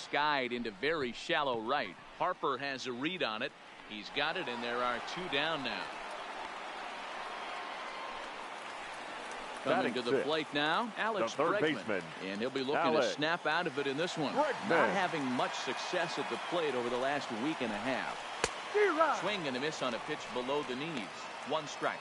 skied into very shallow right. Harper has a read on it. He's got it, and there are 2 down now. Coming to the plate now, Alex Bregman. And he'll be looking to snap out of it in this one. Not having much success at the plate over the last week and a half. Swing and a miss on a pitch below the knees. 1 strike.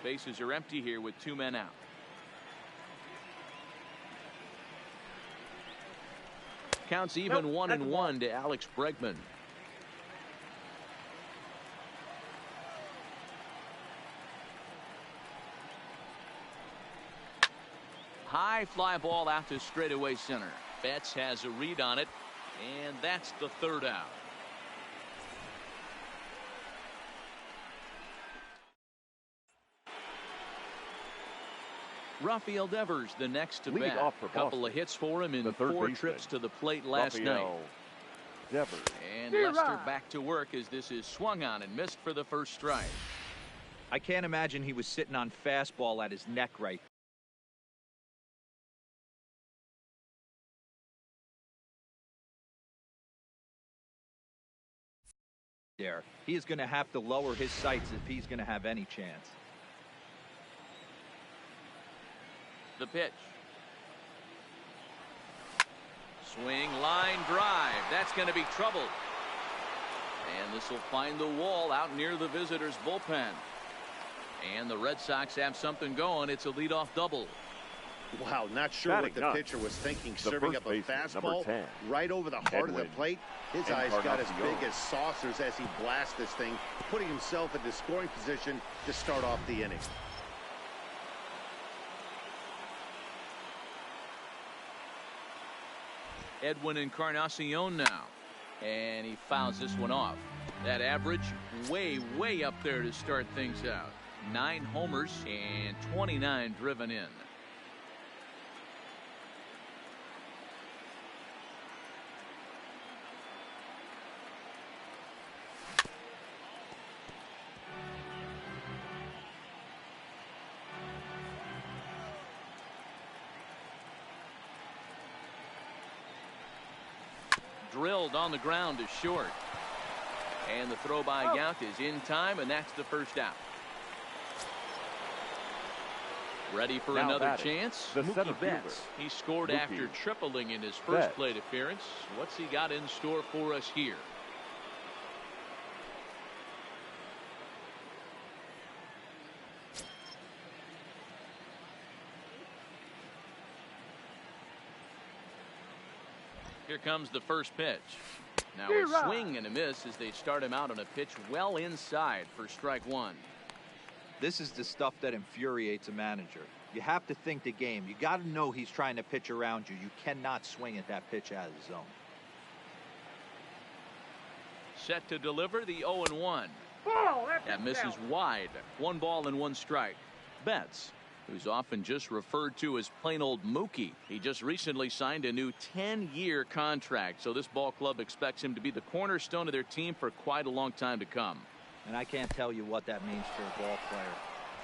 Bases are empty here with 2 men out. Counts even 1-1 to Alex Bregman. High fly ball out to straightaway center. Betts has a read on it, and that's the 3rd out. Rafael Devers the next to bat. A couple of hits for him in 4 trips to the plate last night. Devers. And Lester back to work as this is swung on and missed for the 1st strike. I can't imagine he was sitting on fastball at his neck right there. He is going to have to lower his sights if he's going to have any chance. The pitch. Swing, line drive. That's going to be trouble. And this will find the wall out near the visitors' bullpen. And the Red Sox have something going. It's a leadoff double. Wow, not sure what the pitcher was thinking, serving up a fastball right over the heart of the plate. His eyes got as big as saucers as he blasts this thing, putting himself in the scoring position to start off the inning. Edwin Encarnacion now, and he fouls this one off. That average way up there to start things out. 9 homers and 29 driven in. drilled on the ground is short. And the throw by Yount is in time, and that's the first out. Ready for another chance. Mookie Betts. He scored after tripling in his first plate appearance. What's he got in store for us here? Here comes the first pitch. Now a swing and a miss as they start him out on a pitch well inside for strike one. This is the stuff that infuriates a manager. You have to think the game. You got to know he's trying to pitch around you. You cannot swing at that pitch out of the zone. Set to deliver the 0-1. That misses wide. 1 ball and 1 strike. Betts, who's often just referred to as plain old Mookie. He just recently signed a new 10-year contract, so this ball club expects him to be the cornerstone of their team for quite a long time to come. And I can't tell you what that means for a ball player.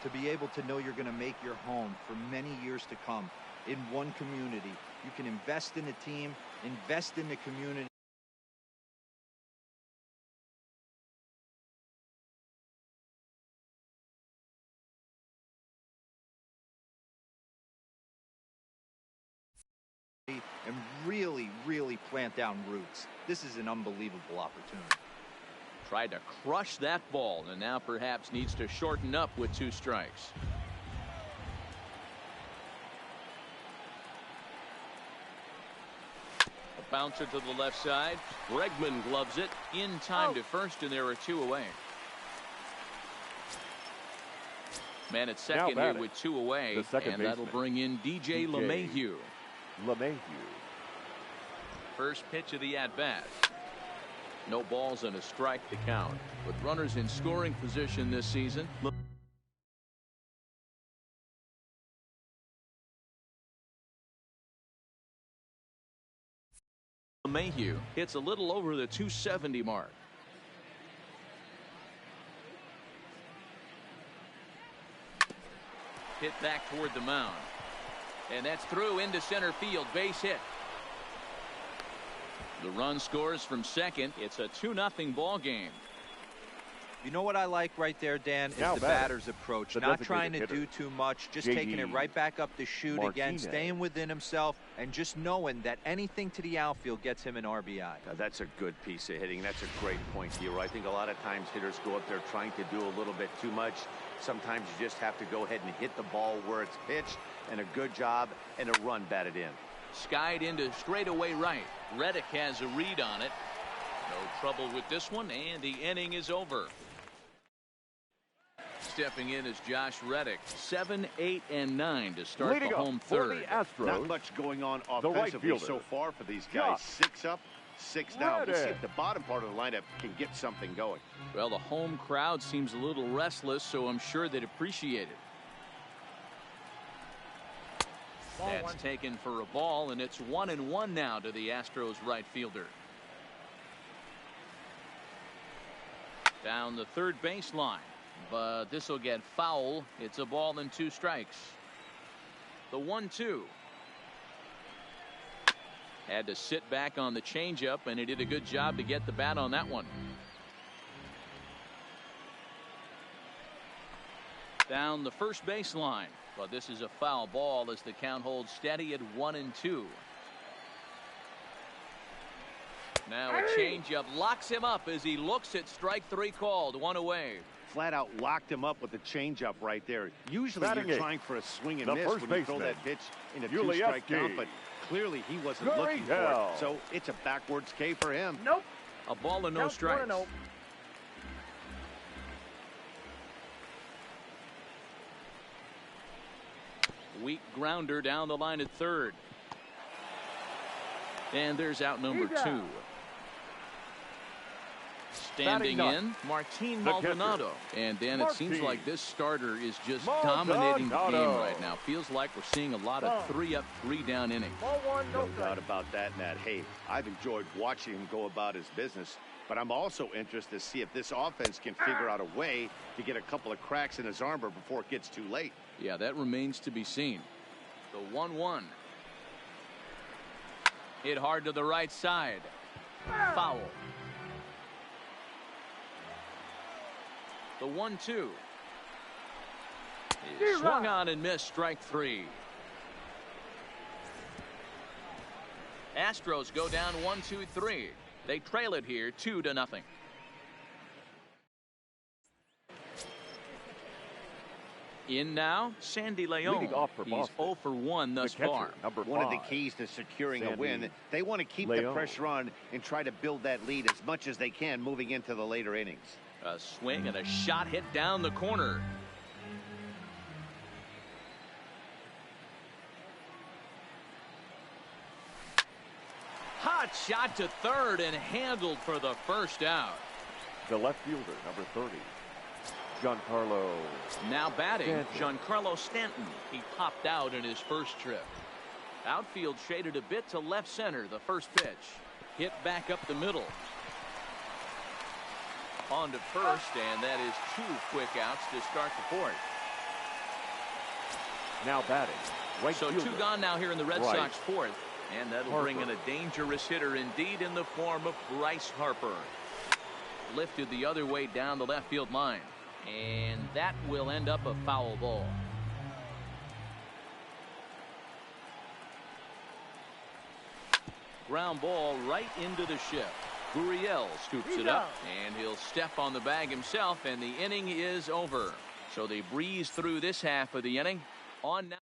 To be able to know you're going to make your home for many years to come in one community. You can invest in the team, invest in the community. And really, really plant down roots. This is an unbelievable opportunity. Tried to crush that ball and now perhaps needs to shorten up with 2 strikes. A bouncer to the left side. Bregman gloves it in time to first, and there are 2 away. Man at second here with 2 away, and that'll bring in DJ LeMahieu. First pitch of the at-bat. No balls and a strike to count. With runners in scoring position this season, LeMahieu hits a little over the 270 mark. Hit back toward the mound. And that's through into center field. Base hit. The run scores from second. It's a 2-0 ball game. You know what I like right there, Dan, is the batter's approach. Not trying to do too much, just taking it right back up the chute again, staying within himself, and just knowing that anything to the outfield gets him an RBI. That's a good piece of hitting. That's a great point here. I think a lot of times hitters go up there trying to do a little bit too much. Sometimes you just have to go ahead and hit the ball where it's pitched, and a good job and a run batted in. Skied into straightaway right. Reddick has a read on it. No trouble with this one, and the inning is over. Stepping in is Josh Reddick. 7, 8, and 9 to start the home third. Not much going on offensively so far for these guys. 6 up, 6 down. We'll see if the bottom part of the lineup can get something going. Well, the home crowd seems a little restless, so I'm sure they'd appreciate it. That's taken for a ball, and it's 1-1 now to the Astros right fielder. Down the third baseline, but this will get foul. It's a ball and 2 strikes. The 1-2. Had to sit back on the changeup, and he did a good job to get the bat on that one. Down the first baseline. But this is a foul ball as the count holds steady at 1-2. Now a changeup locks him up as he looks at strike 3 called. 1 away. Flat out locked him up with the changeup right there. Usually you're trying for a swing and miss when you throw that pitch in a 2-strike count, but clearly he wasn't looking for it. So it's a backwards K for him. Nope. A ball and no strikes. Weak grounder down the line at third. And there's out number 2. Standing in, Martin Maldonado. And Dan, it seems like this starter is just dominating the game right now. Feels like we're seeing a lot of 3-up, 3-down innings. No doubt about that, Nat. Hey, I've enjoyed watching him go about his business, but I'm also interested to see if this offense can figure out a way to get a couple of cracks in his armor before it gets too late. Yeah, that remains to be seen. The 1-1. Hit hard to the right side. Foul. The 1-2 is swung on and missed. Strike three. Astros go down 1-2-3. They trail it here 2-0. In now, Sandy Leon. He's 0 for 1 thus far. One of the keys to securing a win, they want to keep the pressure on and try to build that lead as much as they can moving into the later innings. A swing and a shot hit down the corner. Hot shot to third and handled for the first out. The left fielder, number 30. Giancarlo. Now batting, Giancarlo Stanton. He popped out in his first trip. Outfield shaded a bit to left center. The first pitch hit back up the middle. On to first, and that is 2 quick outs to start the fourth. Now batting, right so fielder. 2 gone now here in the Red Sox fourth, and that'll bring in a dangerous hitter indeed in the form of Bryce Harper. Lifted the other way down the left field line. And that will end up a foul ball. Ground ball right into the shift. Gurriel scoops it up, and he'll step on the bag himself, and the inning is over. So they breeze through this half of the inning. On now.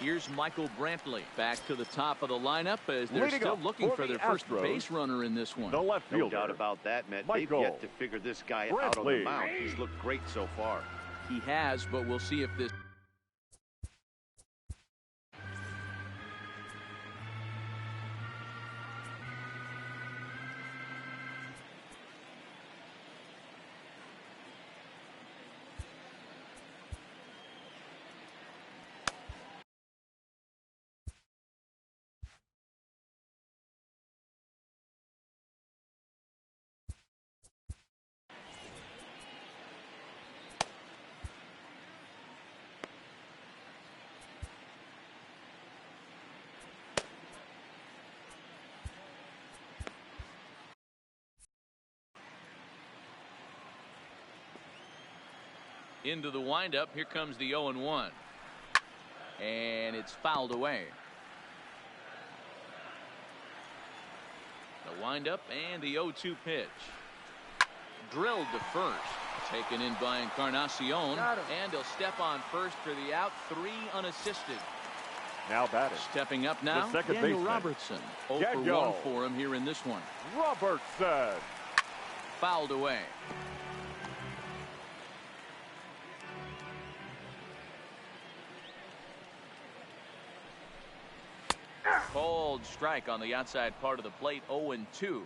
Here's Michael Brantley back to the top of the lineup as they're still looking for their first base runner in this one. The left fielder. No doubt about that, Matt. They've yet to figure this guy out on the mound. He's looked great so far. He has, but we'll see if this. Into the windup. Here comes the 0-1. And it's fouled away. The windup and the 0-2 pitch. Drilled to first. Taken in by Encarnacion. And he'll step on first for the out. 3 unassisted. Now batting. Stepping up now, Daniel Robertson. 0 for 1 for him here in this one. Robertson. Fouled away. Cold strike on the outside part of the plate. 0-2.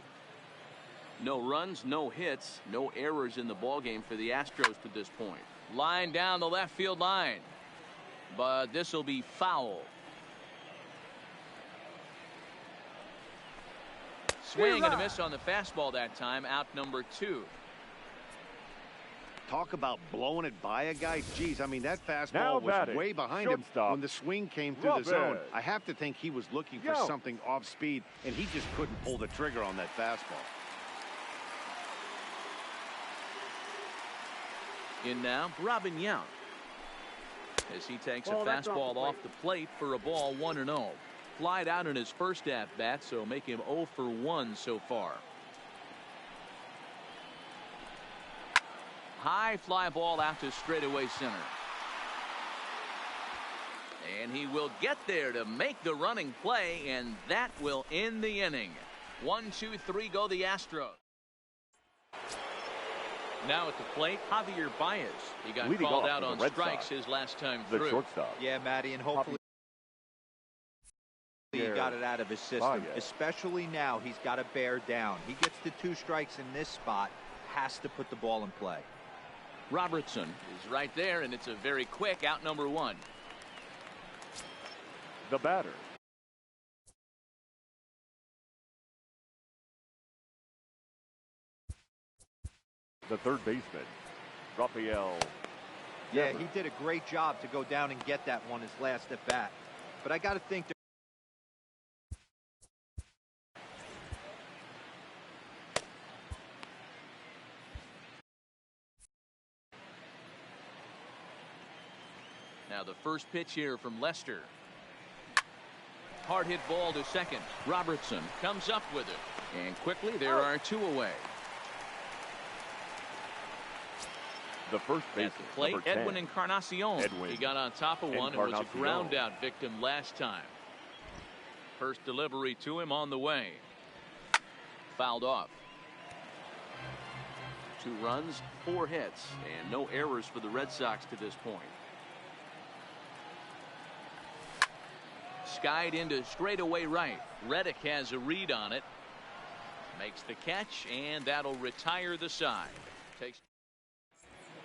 No runs, no hits, no errors in the ballgame for the Astros to this point. Line down the left field line, but this will be foul. Swing and a miss on the fastball that time. Out number 2. Talk about blowing it by a guy. Geez, I mean, that fastball was way behind him when the swing came through the zone. I have to think he was looking for something off speed, and he just couldn't pull the trigger on that fastball. In now, Robin Yount, as he takes a fastball off the plate for a ball. 1-0. Flied out in his first at-bat, so make him 0 for 1 so far. High fly ball out to straightaway center. And he will get there to make the running play, and that will end the inning. 1-2-3 go the Astros. Now at the plate, Javier Baez. He got called out on strikes his last time through. The shortstop. Yeah, Matty, and hopefully he got it out of his system. Especially now, he's got to bear down. He gets the 2 strikes in this spot, has to put the ball in play. Robertson is right there, and it's a very quick out. Number 1. The batter. The third baseman, Rafael. Yeah, he did a great job to go down and get that one his last at bat. But I got to think Now the first pitch here from Lester. Hard hit ball to second. Robertson comes up with it. And quickly there are 2 away. The first base at the plate, Edwin Encarnacion. He got on top of one and was a ground out victim last time. First delivery to him on the way. Fouled off. 2 runs, 4 hits, and no errors for the Red Sox to this point. Skied into straightaway right. Reddick has a read on it. Makes the catch, and that'll retire the side.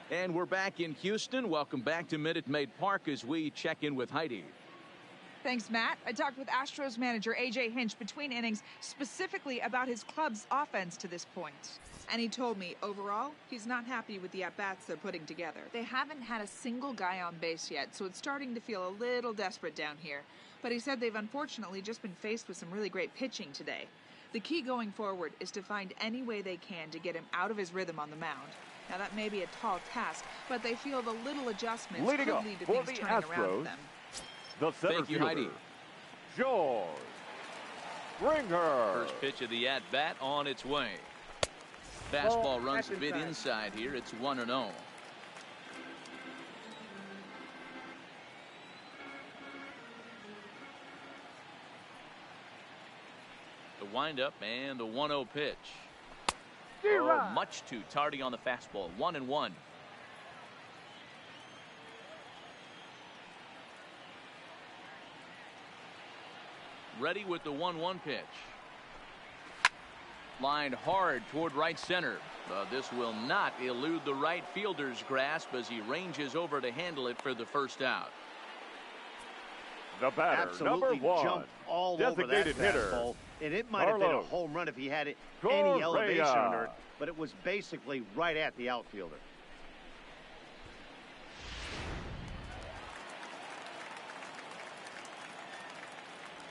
And we're back in Houston. Welcome back to Minute Maid Park as we check in with Heidi. Thanks, Matt. I talked with Astros manager A.J. Hinch between innings specifically about his club's offense to this point. And he told me, overall, he's not happy with the at-bats they're putting together. They haven't had a single guy on base yet, so it's starting to feel a little desperate down here. But he said they've unfortunately just been faced with some really great pitching today. The key going forward is to find any way they can to get him out of his rhythm on the mound. Now, that may be a tall task, but they feel the little adjustments could lead to things turning around for them. The center Thank you, Heidi. George Springer. First pitch of the at-bat on its way. Fastball runs a bit inside here. It's 1-0. The windup and the 1-0 pitch. Oh, much too tardy on the fastball. 1-1. Ready with the 1-1 pitch. Lined hard toward right center. This will not elude the right fielder's grasp as he ranges over to handle it for the first out. The batter, absolutely number 1, jumped all designated over that hitter, fastball, and it might have been a home run if he had it any elevation under it, but it was basically right at the outfielder.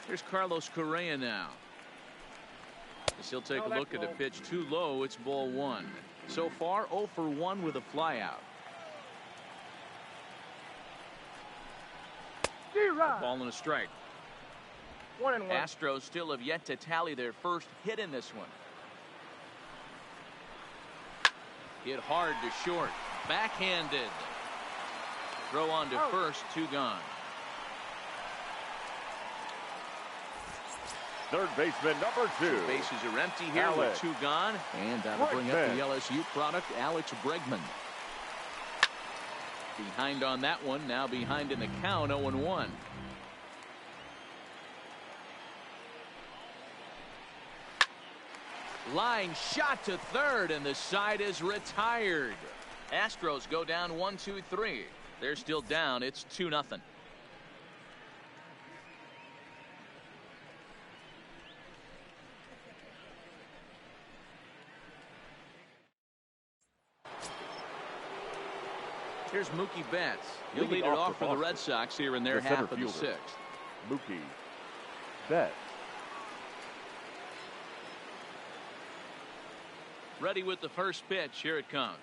Here's Carlos Correa now. As he'll take a look at a pitch too low. It's ball 1. So far 0 for 1 with a flyout. Ball and a strike. 1-1. Astros still have yet to tally their first hit in this one. Hit hard to short. Backhanded. Throw on to first. 2 gone. Third baseman, number 2. Bases are empty here with 2 gone. And that'll bring up the LSU product, Alex Bregman. Behind on that one. Now behind in the count, 0-1. Line shot to third, and the side is retired. Astros go down 1-2-3. They're still down. It's 2-0. Here's Mookie Betts. He'll lead it off for the Red Sox here in their half of the 6th. Mookie Betts. Ready with the first pitch. Here it comes.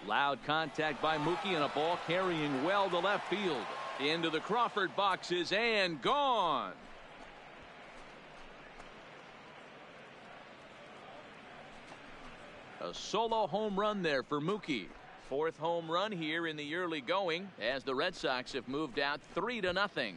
Loud contact by Mookie, and a ball carrying well to left field. Into the Crawford boxes and gone. A solo home run there for Mookie. 4th home run here in the early going as the Red Sox have moved out 3-0.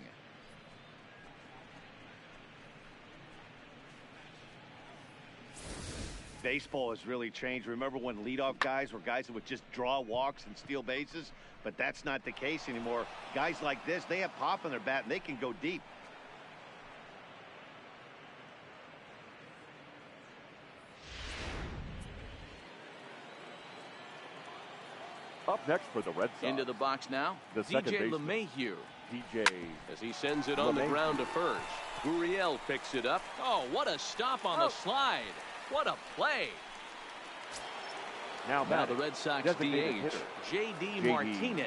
Baseball has really changed. Remember when leadoff guys were guys that would just draw walks and steal bases? But that's not the case anymore. Guys like this, they have pop in their bat and they can go deep. Up next for the Red Sox. Into the box now. DJ LeMahieu. DJ as he sends it on the ground to first. Gurriel picks it up. Oh, what a stop on the slide. What a play. Now the Red Sox DH, J.D. Martinez.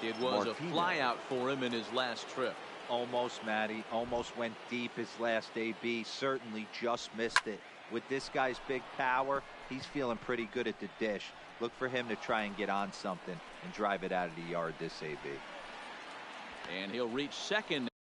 It was a flyout for him in his last trip. Almost, Matty. Almost went deep his last AB. Certainly just missed it. With this guy's big power, he's feeling pretty good at the dish. Look for him to try and get on something and drive it out of the yard this AB. And he'll reach second.